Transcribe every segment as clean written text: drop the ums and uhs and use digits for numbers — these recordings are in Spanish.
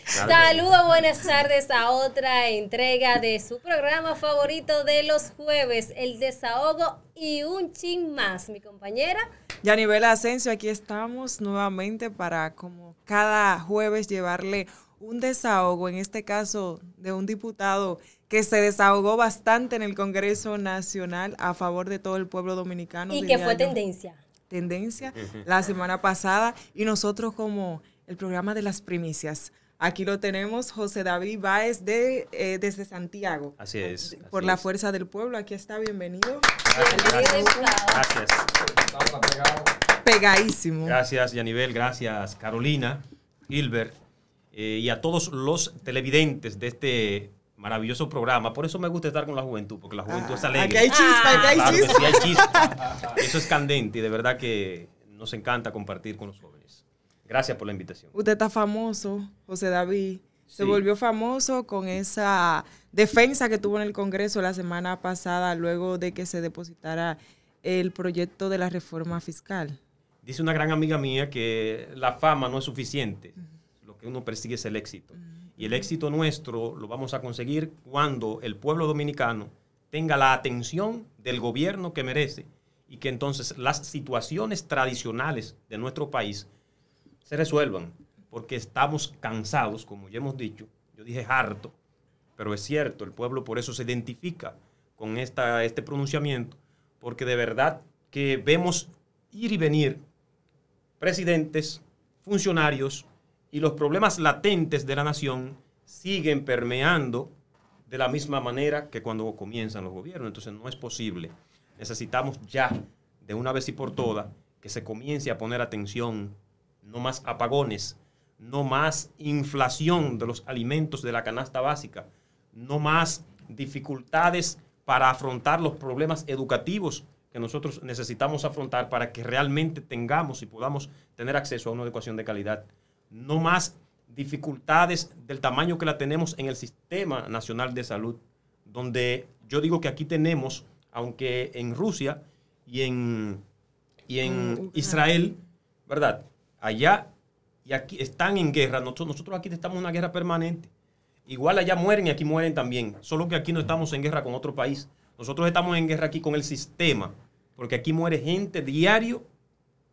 Saludos, buenas tardes a otra entrega de su programa favorito de los jueves, El Desahogo y un chin más. Mi compañera Yanivel Asensio, aquí estamos nuevamente para, como cada jueves, llevarle un desahogo, en este caso de un diputado que se desahogó bastante en el Congreso Nacional a favor de todo el pueblo dominicano. Y que fue tendencia la semana pasada, y nosotros como el programa de las primicias. Aquí lo tenemos, José David Báez desde Santiago. Así es. Por la fuerza del pueblo. Aquí está, bienvenido. Gracias. Pegadísimo. Gracias, Yanivel. Gracias, Carolina, Gilbert, y a todos los televidentes de este maravilloso programa. Por eso me gusta estar con la juventud, porque la juventud es alegre. Aquí hay chispa, aquí hay Claro chispa. que sí, hay chispa. Eso es candente y de verdad que nos encanta compartir con los jóvenes. Gracias por la invitación. Usted está famoso, José David. Se Sí. volvió famoso con esa defensa que tuvo en el Congreso la semana pasada, luego de que se depositara el proyecto de la reforma fiscal. Dice una gran amiga mía que la fama no es suficiente. Lo que uno persigue es el éxito. Y el éxito nuestro lo vamos a conseguir cuando el pueblo dominicano tenga la atención del gobierno que merece y que entonces las situaciones tradicionales de nuestro país se resuelvan, porque estamos cansados, como ya hemos dicho. Yo dije harto, pero es cierto, el pueblo por eso se identifica con este pronunciamiento, porque de verdad que vemos ir y venir presidentes, funcionarios, y los problemas latentes de la nación siguen permeando de la misma manera que cuando comienzan los gobiernos. Entonces no es posible. Necesitamos ya, de una vez y por todas, que se comience a poner atención. No más apagones, no más inflación de los alimentos de la canasta básica, no más dificultades para afrontar los problemas educativos que nosotros necesitamos afrontar para que realmente tengamos y podamos tener acceso a una educación de calidad. No más dificultades del tamaño que la tenemos en el Sistema Nacional de Salud, donde yo digo que aquí tenemos, aunque en Rusia y en Israel, ¿verdad? Allá y aquí están en guerra. Nosotros aquí estamos en una guerra permanente. Igual allá mueren y aquí mueren también. Solo que aquí no estamos en guerra con otro país. Nosotros estamos en guerra aquí con el sistema. Porque aquí muere gente diario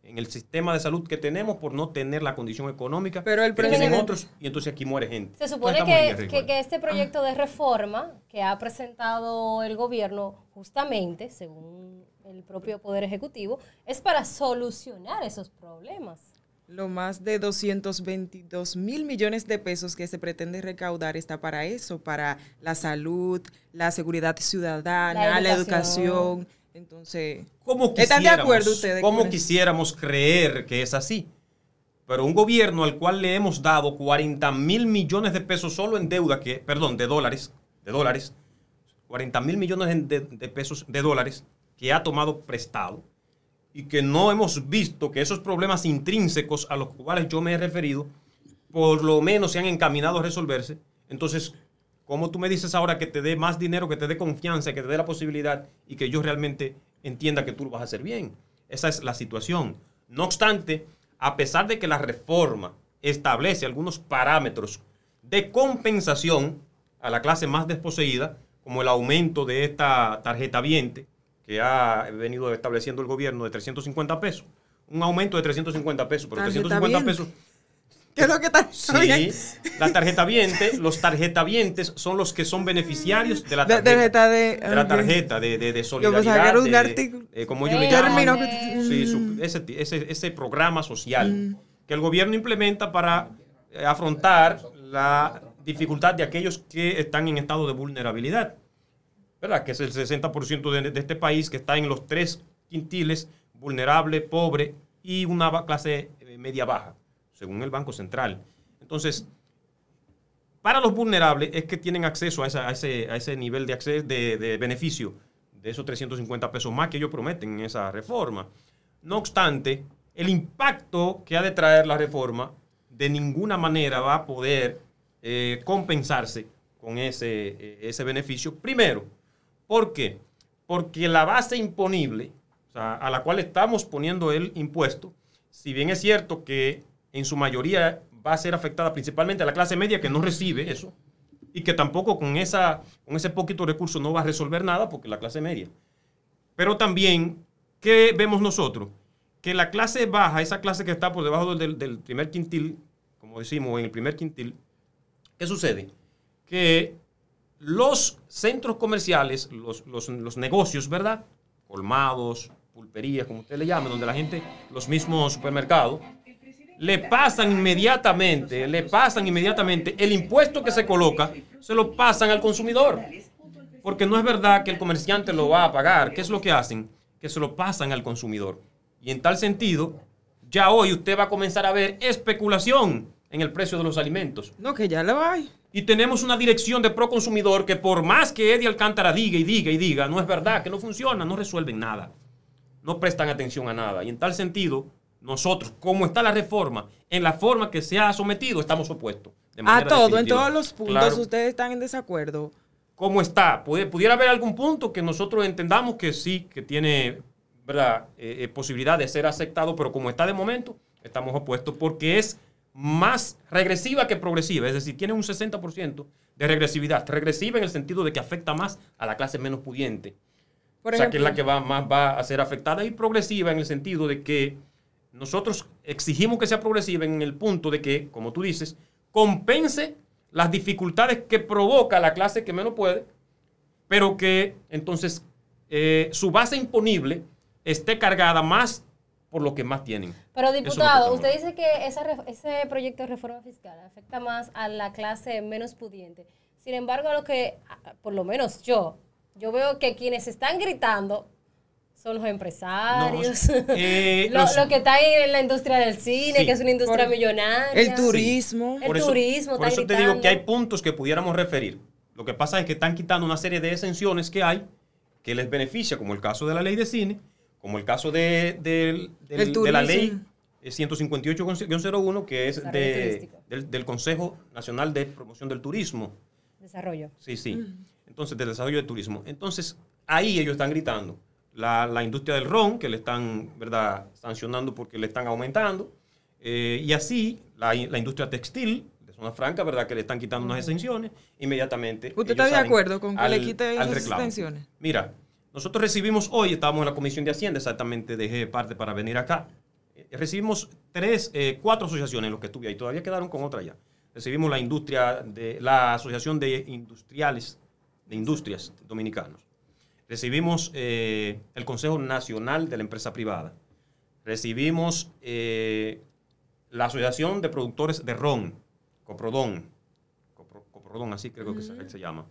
en el sistema de salud que tenemos por no tener la condición económica Pero el que tienen presidente- otros. Y entonces aquí muere gente. se supone Entonces estamos en guerra que igual. este proyecto de reforma que ha presentado el gobierno, justamente, según el propio Poder Ejecutivo, es para solucionar esos problemas. Lo más de 222 mil millones de pesos que se pretende recaudar está para eso, para la salud, la seguridad ciudadana, la educación. Entonces, ¿están de acuerdo ustedes? ¿Cómo con eso? quisiéramos creer que es así? Pero un gobierno al cual le hemos dado 40 mil millones de pesos solo en deuda, de dólares, 40 mil millones de pesos de dólares que ha tomado prestado, y que no hemos visto que esos problemas intrínsecos a los cuales yo me he referido, por lo menos se han encaminado a resolverse. Entonces, ¿cómo tú me dices ahora que te dé más dinero, que te dé confianza, que te dé la posibilidad y que yo realmente entienda que tú lo vas a hacer bien? Esa es la situación. No obstante, a pesar de que la reforma establece algunos parámetros de compensación a la clase más desposeída, como el aumento de esta tarjeta viente, que ha venido estableciendo el gobierno de 350 pesos. Un aumento de 350 pesos, pero Tarjeta 350 viente. pesos. ¿Qué es lo que está Sí, la tarjeta viente, los tarjetavientes son los que son beneficiarios de la De tarjeta. tarjeta De la tarjeta de Yo pensaba solidaridad. que era un de- artículo. como ellos le Término llaman. que- Sí, ese programa social que el gobierno implementa para afrontar la dificultad de aquellos que están en estado de vulnerabilidad, ¿verdad? Que es el 60% de este país que está en los 3 quintiles: vulnerable, pobre y una clase media baja, según el Banco Central. Entonces, para los vulnerables es que tienen acceso a ese nivel de beneficio de esos 350 pesos más que ellos prometen en esa reforma. No obstante, el impacto que ha de traer la reforma de ninguna manera va a poder compensarse con ese beneficio. Primero, ¿por qué? Porque la base imponible, o sea, a la cual estamos poniendo el impuesto, si bien es cierto que en su mayoría va a ser afectada principalmente a la clase media que no recibe eso y que tampoco con ese poquito recurso no va a resolver nada porque la clase media. Pero también, ¿qué vemos nosotros? Que la clase baja, esa clase que está por debajo del primer quintil, como decimos, en el primer quintil, ¿qué sucede? Que los centros comerciales, los negocios, ¿verdad? Colmados, pulperías, como usted le llame, donde la gente, los mismos supermercados, le pasan inmediatamente el impuesto que se coloca, se lo pasan al consumidor. Porque no es verdad que el comerciante lo va a pagar. ¿Qué es lo que hacen? Que se lo pasan al consumidor. Y en tal sentido, ya hoy usted va a comenzar a ver especulación en el precio de los alimentos. No, que ya lo hay. Y tenemos una dirección de Proconsumidor que por más que Eddie Alcántara diga, no es verdad, que no funciona, no resuelven nada. No prestan atención a nada. Y en tal sentido, nosotros, como está la reforma, en la forma que se ha sometido, estamos opuestos. A todo, en todos los puntos, claro, ustedes están en desacuerdo. ¿Cómo está? ¿Pudiera haber algún punto que nosotros entendamos que sí, que tiene, ¿verdad? Posibilidad de ser aceptado, pero como está de momento, estamos opuestos porque es más regresiva que progresiva, es decir, tiene un 60% de regresividad. Regresiva en el sentido de que afecta más a la clase menos pudiente. Por o sea, ejemplo, que es la que más va a ser afectada, y progresiva en el sentido de que nosotros exigimos que sea progresiva en el punto de que, como tú dices, compense las dificultades que provoca la clase que menos puede, pero que entonces su base imponible esté cargada más por lo que más tienen. Pero diputado, usted dice que ese proyecto de reforma fiscal afecta más a la clase menos pudiente. Sin embargo, por lo menos yo veo que quienes están gritando son los empresarios, lo que está en la industria del cine, sí, que es una industria millonaria. El turismo. Sí. Turismo por está eso te digo que hay puntos que pudiéramos referir. Lo que pasa es que están quitando una serie de exenciones que hay, que les beneficia, como el caso de la ley de cine, como el caso de la ley 158-01, que es del Consejo Nacional de Promoción del Turismo. Desarrollo. Sí. Entonces, del desarrollo del turismo. Entonces, ahí ellos están gritando. La industria del ron, que le están, ¿verdad?, sancionando porque le están aumentando. Y así, la industria textil, de Zona Franca, ¿verdad?, que le están quitando unas exenciones. Inmediatamente. ¿Usted está de acuerdo con que le quiten esas exenciones? Mira, nosotros recibimos hoy, estábamos en la Comisión de Hacienda, exactamente dejé parte para venir acá. Recibimos 4 asociaciones, los que estuve ahí, todavía quedaron con otra ya. Recibimos la Asociación de Industrias Dominicanos. Recibimos el Consejo Nacional de la Empresa Privada. Recibimos la Asociación de Productores de Ron, Coprodón, así creo que se llama.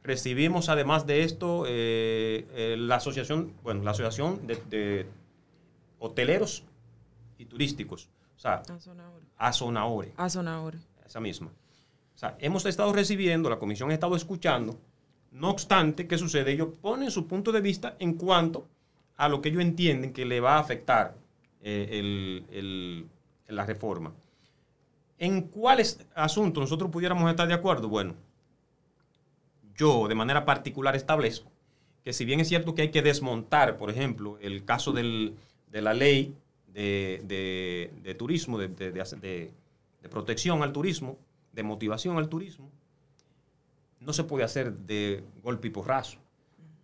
Recibimos, además de esto, la Asociación de Hoteleros y Turísticos. O sea, Azonaore. Esa misma. O sea, hemos estado recibiendo, la comisión ha estado escuchando. No obstante, ¿qué sucede? Ellos ponen su punto de vista en cuanto a lo que ellos entienden que le va a afectar la reforma. ¿En cuáles asuntos nosotros pudiéramos estar de acuerdo? Bueno, yo de manera particular establezco que si bien es cierto que hay que desmontar, por ejemplo, el caso de la ley de turismo, de protección al turismo, de motivación al turismo, no se puede hacer de golpe y porrazo.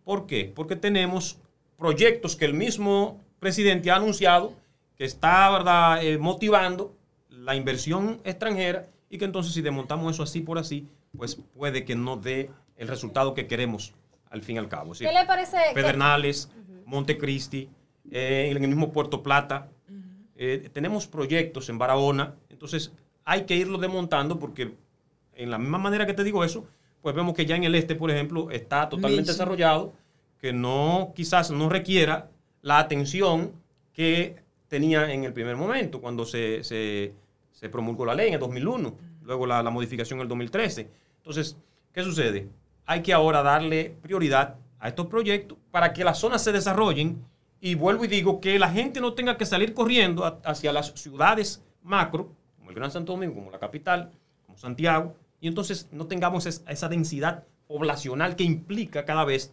¿Por qué? Porque tenemos proyectos que el mismo presidente ha anunciado que está, ¿verdad?, motivando la inversión extranjera, y que entonces si desmontamos eso así por así, pues puede que no dé el resultado que queremos al fin y al cabo. ¿Sí? ¿Qué le parece? Pedernales, Montecristi, en el mismo Puerto Plata. Tenemos proyectos en Barahona, entonces hay que irlo desmontando porque en la misma manera que te digo eso, pues vemos que ya en el este, por ejemplo, está totalmente desarrollado, que quizás no requiera la atención que tenía en el primer momento, cuando se promulgó la ley en el 2001, luego la modificación en el 2013. Entonces, ¿qué sucede? Hay que ahora darle prioridad a estos proyectos para que las zonas se desarrollen, y vuelvo y digo que la gente no tenga que salir corriendo hacia las ciudades macro, como el Gran Santo Domingo, como la capital, como Santiago, y entonces no tengamos esa densidad poblacional que implica cada vez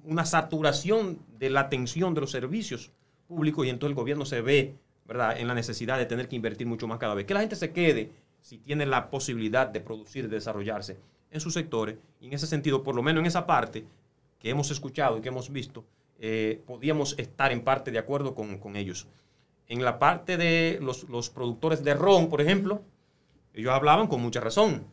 una saturación de la atención de los servicios públicos, y entonces el gobierno se ve ¿verdad?, en la necesidad de tener que invertir mucho más cada vez. Que la gente se quede, si tiene la posibilidad de producir, de desarrollarse en sus sectores. Y en ese sentido, por lo menos en esa parte que hemos escuchado y que hemos visto, podíamos estar en parte de acuerdo con ellos. En la parte de los productores de ron, por ejemplo, ellos hablaban con mucha razón.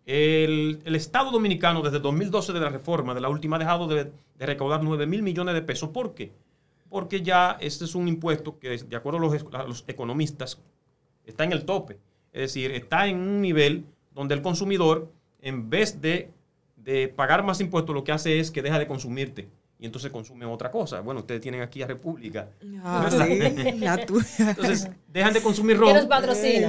El Estado Dominicano, desde 2012 de la reforma, de la última, ha dejado de recaudar 9.000 millones de pesos. ¿Por qué? Porque ya este es un impuesto que, de acuerdo a los economistas, está en el tope. Es decir, está en un nivel donde el consumidor, en vez de pagar más impuestos, lo que hace es que deja de consumirte. Y entonces consumen otra cosa. Bueno, ustedes tienen aquí a República. Ah, sí, la tuya. Entonces, dejan de consumir ron. ¿Qué nos patrocina?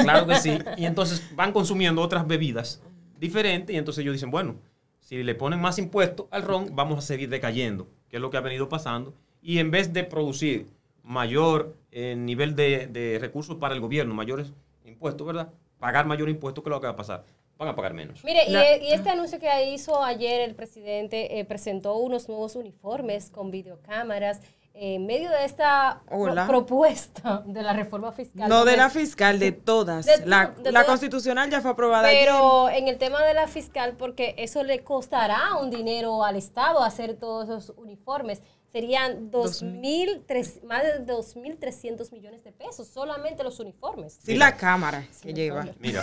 Claro que sí. Y entonces van consumiendo otras bebidas diferentes. Y entonces ellos dicen, bueno, si le ponen más impuestos al ron, vamos a seguir decayendo, que es lo que ha venido pasando. Y en vez de producir mayor nivel de recursos para el gobierno, mayores impuestos, ¿verdad? Pagar mayor impuesto, ¿qué es lo que va a pasar? Van a pagar menos. Mire, y este anuncio que hizo ayer el presidente, presentó unos nuevos uniformes con videocámaras en medio de esta propuesta de la reforma fiscal. No de la fiscal, de todas. La constitucional ya fue aprobada. Pero en el tema de la fiscal, porque eso le costará un dinero al Estado hacer todos esos uniformes. Serían más de 2.300 millones de pesos, solamente los uniformes. Sí, la cámara que lleva. Mira,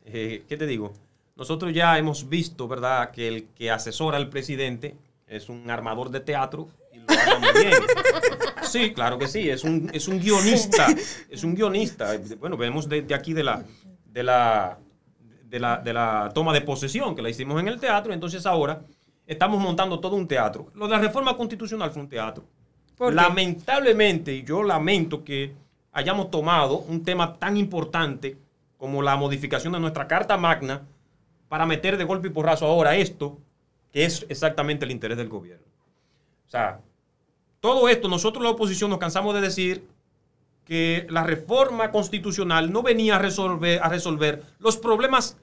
¿qué te digo? Nosotros ya hemos visto, ¿verdad?, que el que asesora al presidente es un armador de teatro y lo haga muy bien. Sí, claro que sí, es un guionista. Es un guionista. Bueno, vemos de aquí de la toma de posesión que la hicimos en el teatro, entonces ahora estamos montando todo un teatro. Lo de la reforma constitucional fue un teatro. Lamentablemente, y yo lamento que hayamos tomado un tema tan importante como la modificación de nuestra Carta Magna para meter de golpe y porrazo ahora esto, que es exactamente el interés del gobierno. O sea, todo esto, nosotros la oposición nos cansamos de decir que la reforma constitucional no venía a resolver los problemas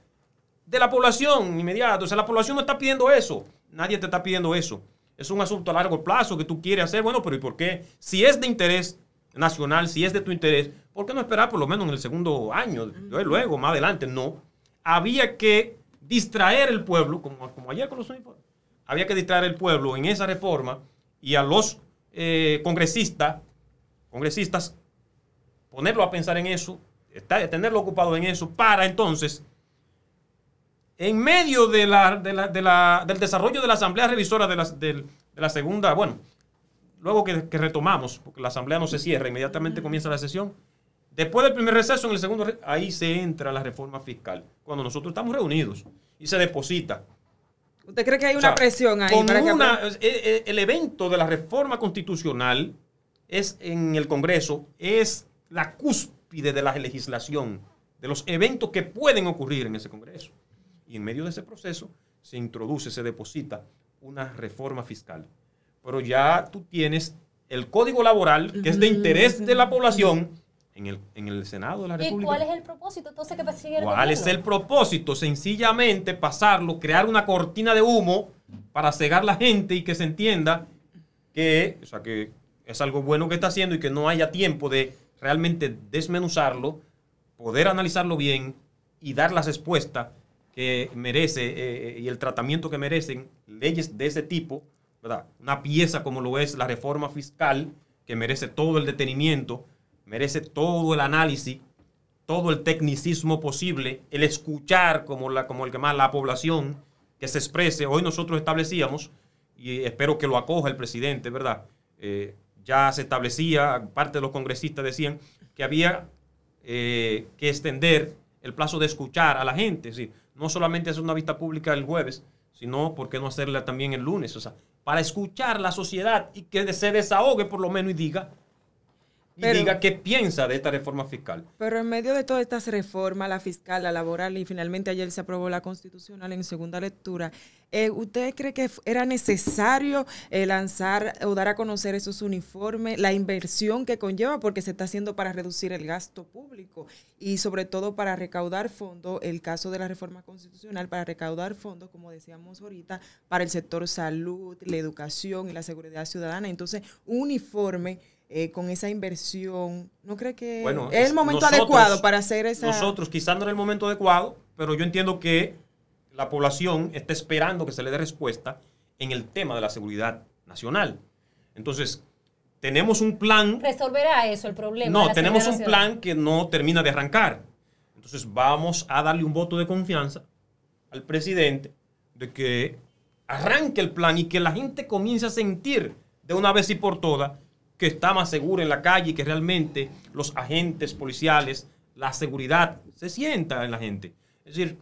de la población inmediata. O sea, la población no está pidiendo eso. Nadie te está pidiendo eso. Es un asunto a largo plazo que tú quieres hacer. Bueno, pero ¿y por qué? Si es de interés nacional, si es de tu interés, ¿por qué no esperar por lo menos en el segundo año? Luego, más adelante, no. Había que distraer el pueblo, como ayer con los uniformes. Había que distraer el pueblo en esa reforma y a los congresistas, ponerlo a pensar en eso, tenerlo ocupado en eso, para entonces, en medio del desarrollo de la Asamblea Revisora de la segunda, bueno, luego que retomamos, porque la Asamblea no se cierra, inmediatamente comienza la sesión. Después del primer receso, en el segundo, ahí se entra la reforma fiscal, cuando nosotros estamos reunidos y se deposita. ¿Usted cree que hay una presión ahí? El evento de la reforma constitucional es en el Congreso, es la cúspide de la legislación, de los eventos que pueden ocurrir en ese Congreso. Y en medio de ese proceso se introduce, se deposita una reforma fiscal. Pero ya tú tienes el Código Laboral, que es de interés de la población, en el Senado de la República. ¿Y cuál es el propósito entonces que persigue el gobierno? ¿Cuál es el propósito? Sencillamente pasarlo, crear una cortina de humo para cegar la gente y que se entienda que es algo bueno que está haciendo y que no haya tiempo de realmente desmenuzarlo, poder analizarlo bien y dar las respuestas que merece y el tratamiento que merecen leyes de ese tipo, ¿verdad? Una pieza como lo es la reforma fiscal, que merece todo el detenimiento, merece todo el análisis, todo el tecnicismo posible, el escuchar como el que más la población que se exprese. Hoy nosotros establecíamos, y espero que lo acoja el presidente, ¿verdad? Ya se establecía, parte de los congresistas decían que había que extender el plazo de escuchar a la gente. Es decir, no solamente hacer una vista pública el jueves, sino, ¿por qué no hacerla también el lunes? O sea, para escuchar a la sociedad y que se desahogue por lo menos y diga qué piensa de esta reforma fiscal. Pero en medio de todas estas reformas, la fiscal, la laboral y finalmente ayer se aprobó la constitucional en segunda lectura, ¿usted cree que era necesario lanzar o dar a conocer esos uniformes, la inversión que conlleva, porque se está haciendo para reducir el gasto público y sobre todo para recaudar fondos, el caso de la reforma constitucional, para recaudar fondos, como decíamos ahorita, para el sector salud, la educación y la seguridad ciudadana? Entonces, un uniforme con esa inversión. ¿No cree que Bueno, es el momento adecuado para hacer esa? Nosotros quizás no era el momento adecuado, pero yo entiendo que la población está esperando que se le dé respuesta en el tema de la seguridad nacional. Entonces, tenemos un plan. ¿Resolverá eso el problema? No, tenemos un plan que no termina de arrancar. Entonces, vamos a darle un voto de confianza al presidente de que arranque el plan y que la gente comience a sentir de una vez y por todas que está más seguro en la calle y que realmente los agentes policiales, la seguridad, se sienta en la gente. Es decir,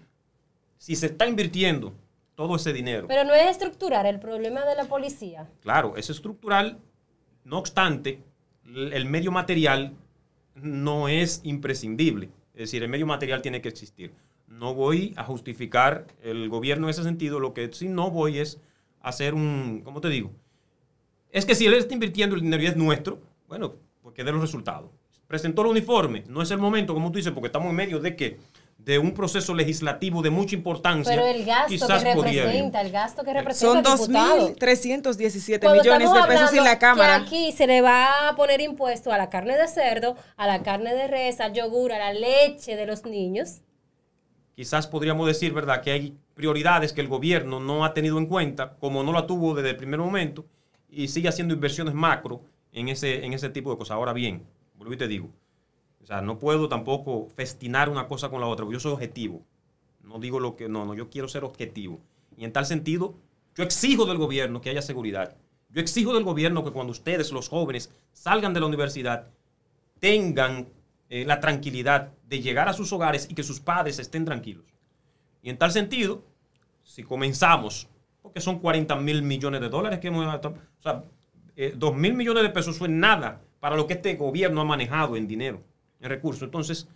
si se está invirtiendo todo ese dinero. Pero no es estructurar el problema de la policía. Claro, es estructural. No obstante, el medio material no es imprescindible. Es decir, el medio material tiene que existir. No voy a justificar el gobierno en ese sentido. Lo que sí no voy es hacer ¿cómo te digo? Es que si él está invirtiendo el dinero y es nuestro, bueno, pues que dé los resultados. Presentó el uniforme. No es el momento, como tú dices, porque estamos en medio de que de un proceso legislativo de mucha importancia. Pero el gasto que representa, son 2.317 millones de pesos en la Cámara. Que aquí se le va a poner impuesto a la carne de cerdo, a la carne de res, al yogur, a la leche de los niños. Quizás podríamos decir, ¿verdad?, que hay prioridades que el gobierno no ha tenido en cuenta, como no la tuvo desde el primer momento, y sigue haciendo inversiones macro en ese tipo de cosas. Ahora bien, vuelvo y te digo, o sea, no puedo tampoco festinar una cosa con la otra, porque yo soy objetivo. No digo lo que... No, yo quiero ser objetivo. Y en tal sentido, yo exijo del gobierno que haya seguridad. Yo exijo del gobierno que cuando ustedes, los jóvenes, salgan de la universidad, tengan la tranquilidad de llegar a sus hogares y que sus padres estén tranquilos. Y en tal sentido, si comenzamos, porque son 40.000 millones de dólares que hemos... O sea, 2.000 millones de pesos fue nada para lo que este gobierno ha manejado en dinero, en recursos. Entonces,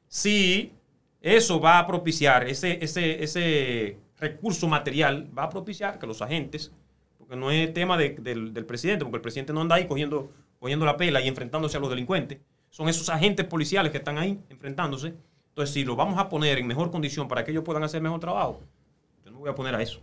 sí, eso va a propiciar, ese recurso material va a propiciar que los agentes, porque no es tema del presidente, porque el presidente no anda ahí cogiendo la pela y enfrentándose a los delincuentes. Son esos agentes policiales que están ahí enfrentándose. Entonces, si lo vamos a poner en mejor condición para que ellos puedan hacer mejor trabajo, yo no me voy a oponer a eso.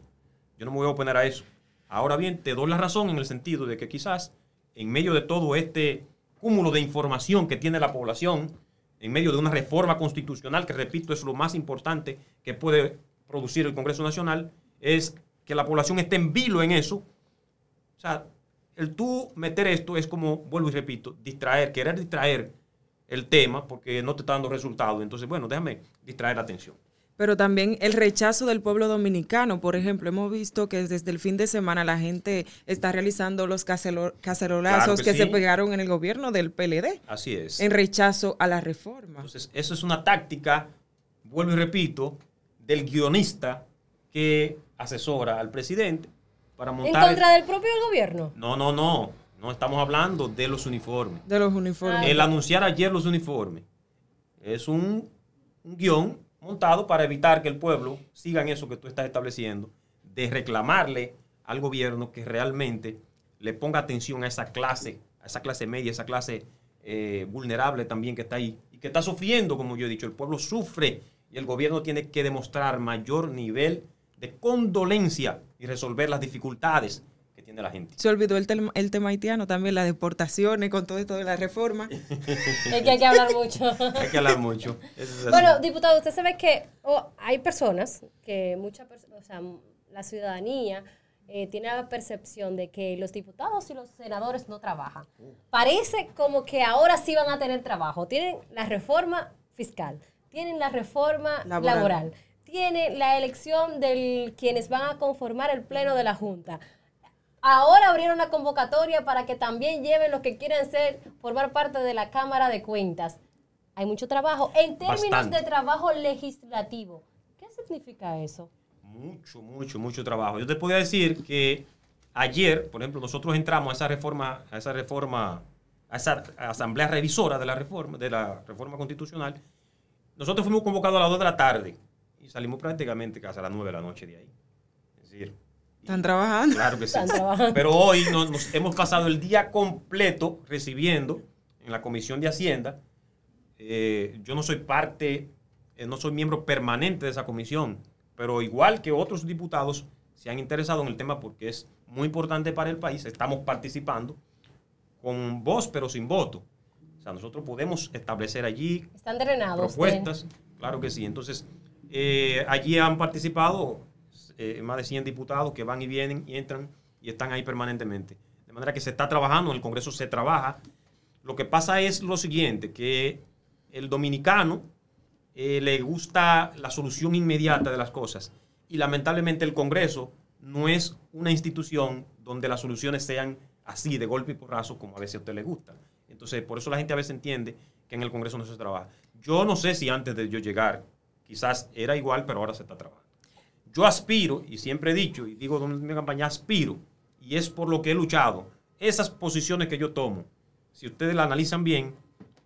Yo no me voy a oponer a eso. Ahora bien, te doy la razón en el sentido de que quizás en medio de todo este cúmulo de información que tiene la población, en medio de una reforma constitucional, que repito, es lo más importante que puede producir el Congreso Nacional, es que la población esté en vilo en eso. O sea, el tú meter esto es como, vuelvo y repito, querer distraer el tema porque no te está dando resultados. Entonces, bueno, déjame distraer la atención. Pero también el rechazo del pueblo dominicano. Por ejemplo, hemos visto que desde el fin de semana la gente está realizando los cacerolazos que se pegaron en el gobierno del PLD. Así es. En rechazo a la reforma. Entonces, eso es una táctica, vuelvo y repito, del guionista que asesora al presidente para montar... ¿En contra del propio gobierno? No. No estamos hablando de los uniformes. De los uniformes. El anunciar ayer los uniformes es un guión montado para evitar que el pueblo siga en eso que tú estás estableciendo, de reclamarle al gobierno que realmente le ponga atención a esa clase media, esa clase vulnerable también que está ahí y que está sufriendo, como yo he dicho. El pueblo sufre y el gobierno tiene que demostrar mayor nivel de condolencia y resolver las dificultades que tiene la gente. Se olvidó el tema haitiano también, las deportaciones con todo esto de la reforma. Es que hay que hablar mucho. Hay que hablar mucho. Bueno, diputado, usted sabe que hay personas que o sea, la ciudadanía tiene la percepción de que los diputados y los senadores no trabajan. Parece como que ahora sí van a tener trabajo. Tienen la reforma fiscal, tienen la reforma laboral, tienen la elección de quienes van a conformar el pleno de la Junta. Ahora abrieron la convocatoria para que también lleven los que quieren formar parte de la Cámara de Cuentas. Hay mucho trabajo. En términos de trabajo legislativo, ¿qué significa eso? Mucho trabajo. Yo te podría decir que ayer, por ejemplo, nosotros entramos a esa asamblea revisora de la reforma constitucional. Nosotros fuimos convocados a las 2 de la tarde y salimos prácticamente casi a las 9 de la noche de ahí. Es decir, ¿están trabajando? Claro que sí. Pero hoy nos hemos pasado el día completo recibiendo en la Comisión de Hacienda. Yo no soy no soy miembro permanente de esa comisión, pero igual que otros diputados se han interesado en el tema porque es muy importante para el país. Estamos participando con voz pero sin voto. O sea, nosotros podemos establecer allí están drenados propuestas, claro que sí. Entonces, allí han participado más de 100 diputados que van y vienen y entran y están ahí permanentemente. De manera que se está trabajando, en el Congreso se trabaja. Lo que pasa es lo siguiente, que el dominicano le gusta la solución inmediata de las cosas y lamentablemente el Congreso no es una institución donde las soluciones sean así, de golpe y porrazo, como a veces a usted le gusta. Entonces, por eso la gente a veces entiende que en el Congreso no se trabaja. Yo no sé si antes de yo llegar, quizás era igual, pero ahora se está trabajando. Yo aspiro, y siempre he dicho, y digo en mi campaña, aspiro, y es por lo que he luchado, esas posiciones que yo tomo, si ustedes la analizan bien,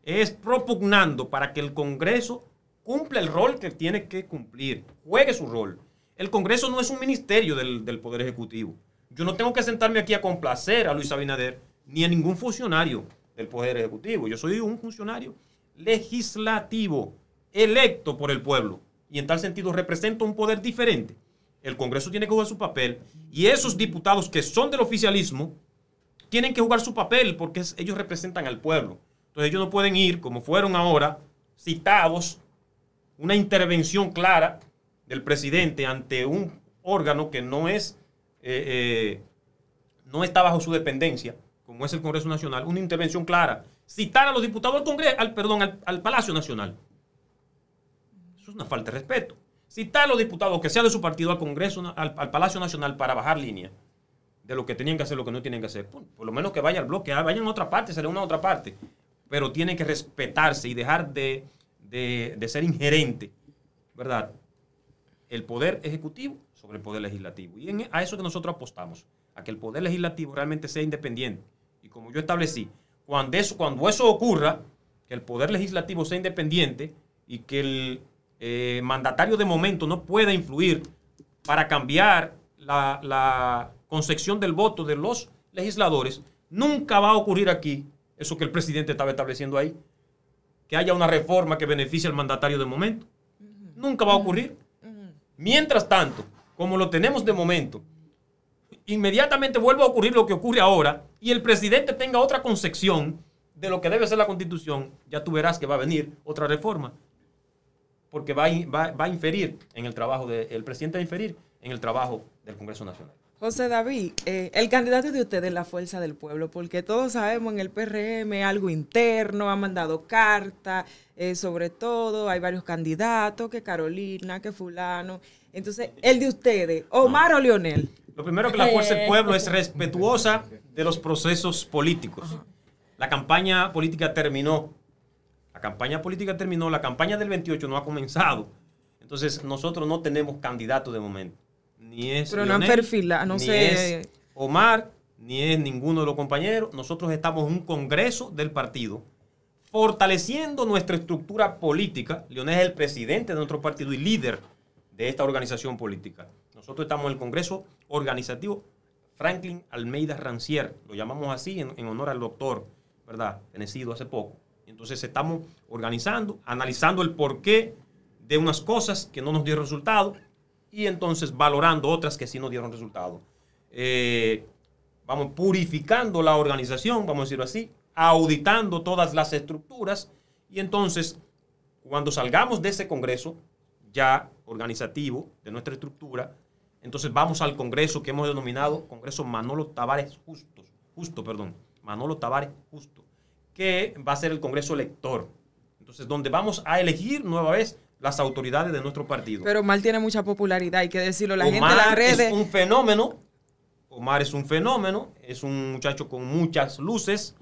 es propugnando para que el Congreso cumpla el rol que tiene que cumplir, juegue su rol. El Congreso no es un ministerio del Poder Ejecutivo. Yo no tengo que sentarme aquí a complacer a Luis Abinader ni a ningún funcionario del Poder Ejecutivo. Yo soy un funcionario legislativo, electo por el pueblo, y en tal sentido represento un poder diferente. El Congreso tiene que jugar su papel, y esos diputados que son del oficialismo tienen que jugar su papel porque ellos representan al pueblo. Entonces ellos no pueden ir, como fueron ahora, citados, una intervención clara del presidente ante un órgano que no está bajo su dependencia, como es el Congreso Nacional, una intervención clara. Citar a los diputados al Congreso, al Palacio Nacional. Eso es una falta de respeto. Citar a los diputados que sean de su partido al Congreso, al Palacio Nacional para bajar línea de lo que tenían que hacer, lo que no tienen que hacer. Por lo menos que vaya al bloque, vayan a otra parte, se reúnan a otra parte. Pero tienen que respetarse y dejar de ser ingerente, ¿verdad? El poder ejecutivo sobre el poder legislativo. Y a eso que nosotros apostamos, a que el poder legislativo realmente sea independiente. Y como yo establecí, cuando eso ocurra, que el poder legislativo sea independiente y que el mandatario de momento no pueda influir para cambiar la concepción del voto de los legisladores, nunca va a ocurrir aquí eso que el presidente estaba estableciendo ahí, que haya una reforma que beneficie al mandatario de momento. Nunca va a ocurrir. Mientras tanto, como lo tenemos de momento, inmediatamente vuelve a ocurrir lo que ocurre ahora y el presidente tenga otra concepción de lo que debe ser la Constitución, ya tú verás que va a venir otra reforma, porque va a inferir en el trabajo el presidente va a inferir en el trabajo del Congreso Nacional. José David, el candidato de ustedes es la Fuerza del Pueblo, porque todos sabemos en el PRM algo interno, han mandado cartas, sobre todo hay varios candidatos, que Carolina, que fulano. Entonces, el de ustedes, Omar o Leonel. Lo primero, que la Fuerza del Pueblo es respetuosa de los procesos políticos. La campaña política terminó. La campaña del 28 no ha comenzado. Entonces, nosotros no tenemos candidato de momento. Ni es pero Leonel, no han perfilado, no ni sé. es Omar, ni es ninguno de los compañeros. Nosotros estamos en un congreso del partido, fortaleciendo nuestra estructura política. Leonel es el presidente de nuestro partido y líder de esta organización política. Nosotros estamos en el congreso organizativo Franklin Almeida Rancier, lo llamamos así en honor al doctor, ¿verdad?, fenecido hace poco. Entonces estamos organizando, analizando el porqué de unas cosas que no nos dieron resultado, y entonces valorando otras que sí nos dieron resultado. Vamos purificando la organización, vamos a decirlo así, auditando todas las estructuras, y entonces cuando salgamos de ese congreso ya organizativo de nuestra estructura, entonces vamos al congreso que hemos denominado Congreso Manolo Tavares Manolo Tavares Justo, que va a ser el congreso elector. Entonces, donde vamos a elegir nueva vez las autoridades de nuestro partido. Pero Omar tiene mucha popularidad, hay que decirlo. La Omar gente de las redes. Es un fenómeno. Omar es un fenómeno. Es un muchacho con muchas luces.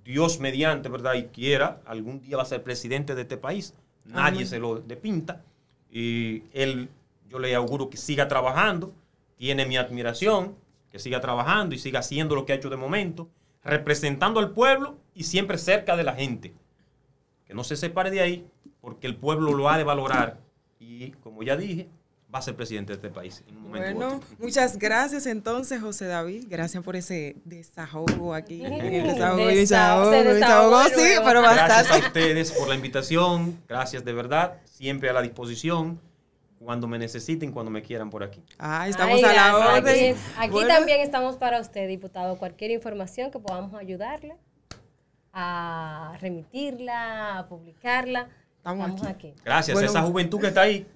Dios mediante, ¿verdad? Y quiera, algún día va a ser presidente de este país. Nadie se lo depinta. Y él, yo le auguro que siga trabajando. Tiene mi admiración. Que siga trabajando y siga haciendo lo que ha hecho de momento. Representando al pueblo y siempre cerca de la gente. Que no se separe de ahí, porque el pueblo lo ha de valorar y, como ya dije, va a ser presidente de este país en un momento. Bueno, muchas gracias entonces, José David. Gracias por ese desahogo aquí. Desahogo, sí, pero bastante. Gracias a ustedes por la invitación. Gracias de verdad. Siempre a la disposición. cuando me necesiten, cuando me quieran por aquí. Estamos a la orden. Aquí Bueno, también estamos para usted, diputado. Cualquier información que podamos ayudarle a remitirla, a publicarla. Estamos aquí. Gracias Bueno, a esa juventud que está ahí,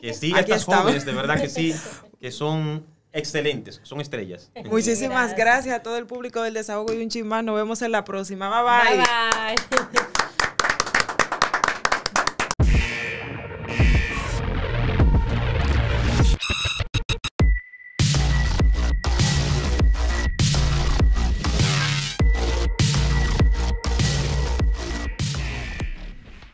que sigue a aquí estas estamos. jóvenes, de verdad que sí, que son excelentes, son estrellas. Muchísimas Gracias. gracias a todo el público del Desahogo y un Chin Más. Nos vemos en la próxima. Bye bye. Bye bye.